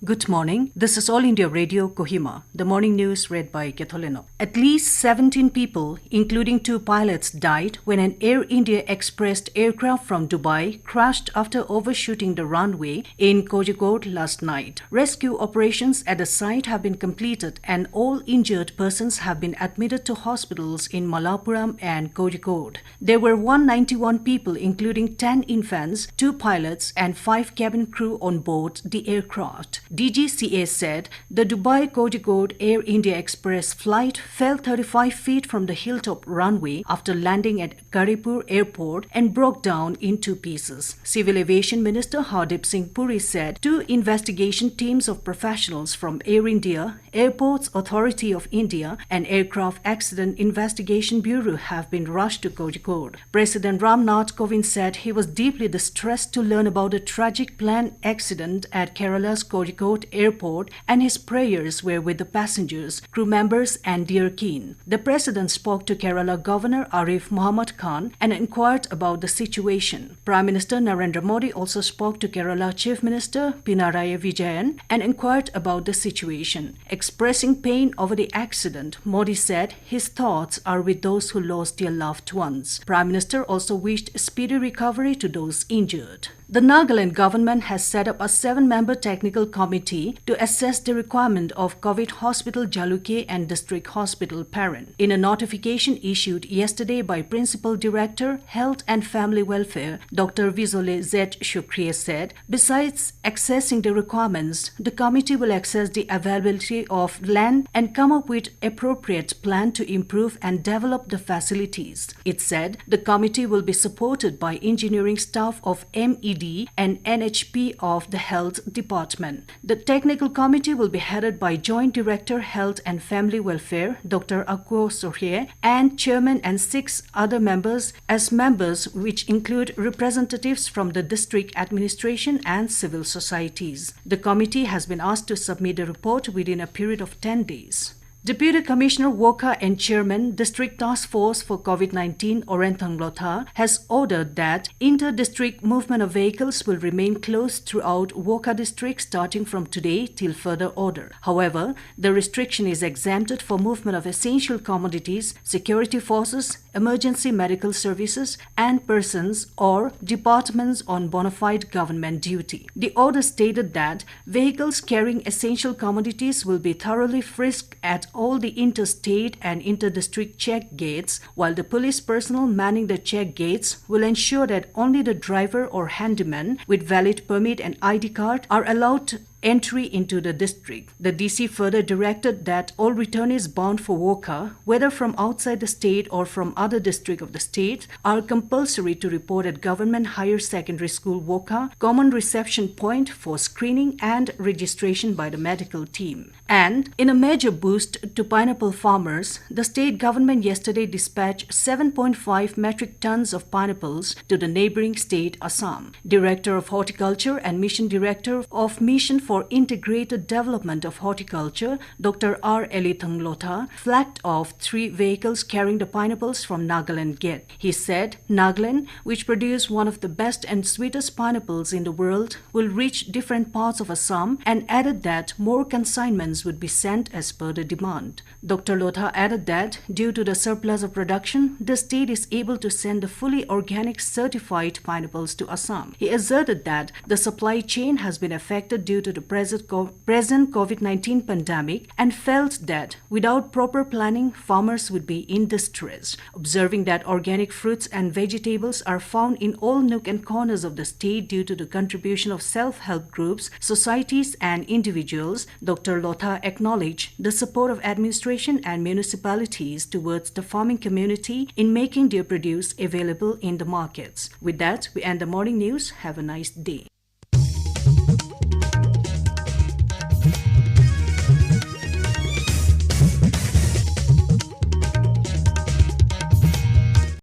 Good morning. This is All India Radio, Kohima. The morning news read by Ketholeno. At least 17 people, including 2 pilots, died when an Air India Express aircraft from Dubai crashed after overshooting the runway in Kozhikode last night. Rescue operations at the site have been completed and all injured persons have been admitted to hospitals in Malappuram and Kozhikode. There were 191 people, including 10 infants, 2 pilots and 5 cabin crew on board the aircraft. DGCA said the Dubai-Kozhikode Air India Express flight fell 35 feet from the hilltop runway after landing at Karipur Airport and broke down in 2 pieces. Civil Aviation Minister Hardeep Singh Puri said 2 investigation teams of professionals from Air India, Airports Authority of India and Aircraft Accident Investigation Bureau have been rushed to Kozhikode. President Ram Nath Kovind said he was deeply distressed to learn about the tragic plane accident at Kerala's Kozhikode Airport, and his prayers were with the passengers, crew members and dear kin. The President spoke to Kerala Governor Arif Muhammad Khan and inquired about the situation. Prime Minister Narendra Modi also spoke to Kerala Chief Minister Pinarayi Vijayan and inquired about the situation. Expressing pain over the accident, Modi said his thoughts are with those who lost their loved ones. Prime Minister also wished speedy recovery to those injured. The Nagaland government has set up a 7-member technical committee to assess the requirement of COVID Hospital Jalukhe and District Hospital Paran. In a notification issued yesterday by Principal Director, Health and Family Welfare, Dr. Vizole Z. Shukriya said, besides accessing the requirements, the committee will assess the availability of land and come up with appropriate plan to improve and develop the facilities. It said the committee will be supported by engineering staff of MED and NHP of the Health Department. The technical committee will be headed by Joint Director Health and Family Welfare Dr. Akko Sohye and Chairman and 6 other members as members, which include representatives from the district administration and civil societies. The committee has been asked to submit a report within a period of 10 days. Deputy Commissioner Woka and Chairman District Task Force for COVID-19 Orenthang Lotha has ordered that inter-district movement of vehicles will remain closed throughout Woka district starting from today till further order. However, the restriction is exempted for movement of essential commodities, security forces, emergency medical services and persons or departments on bona fide government duty. The order stated that vehicles carrying essential commodities will be thoroughly frisked at all the interstate and inter-district check gates, while the police personnel manning the check gates will ensure that only the driver or handyman with valid permit and ID card are allowed entry into the district. The DC further directed that all returnees bound for Woka, whether from outside the state or from other district of the state, are compulsory to report at Government Higher Secondary School Woka, common reception point for screening and registration by the medical team. And in a major boost to pineapple farmers, the state government yesterday dispatched 7.5 metric tons of pineapples to the neighboring state Assam. Director of Horticulture and Mission Director of Mission for Integrated Development of Horticulture, Dr. R. Elithang Lotha, flagged off 3 vehicles carrying the pineapples from Nagaland Gate. He said Nagaland, which produces one of the best and sweetest pineapples in the world, will reach different parts of Assam and added that more consignments would be sent as per the demand. Dr. Lotha added that due to the surplus of production, the state is able to send the fully organic certified pineapples to Assam. He asserted that the supply chain has been affected due to the present COVID-19 pandemic and felt that without proper planning, farmers would be in distress. Observing that organic fruits and vegetables are found in all nook and corners of the state due to the contribution of self-help groups, societies and individuals, Dr. Lotha acknowledged the support of administration and municipalities towards the farming community in making their produce available in the markets. With that, we end the morning news. Have a nice day.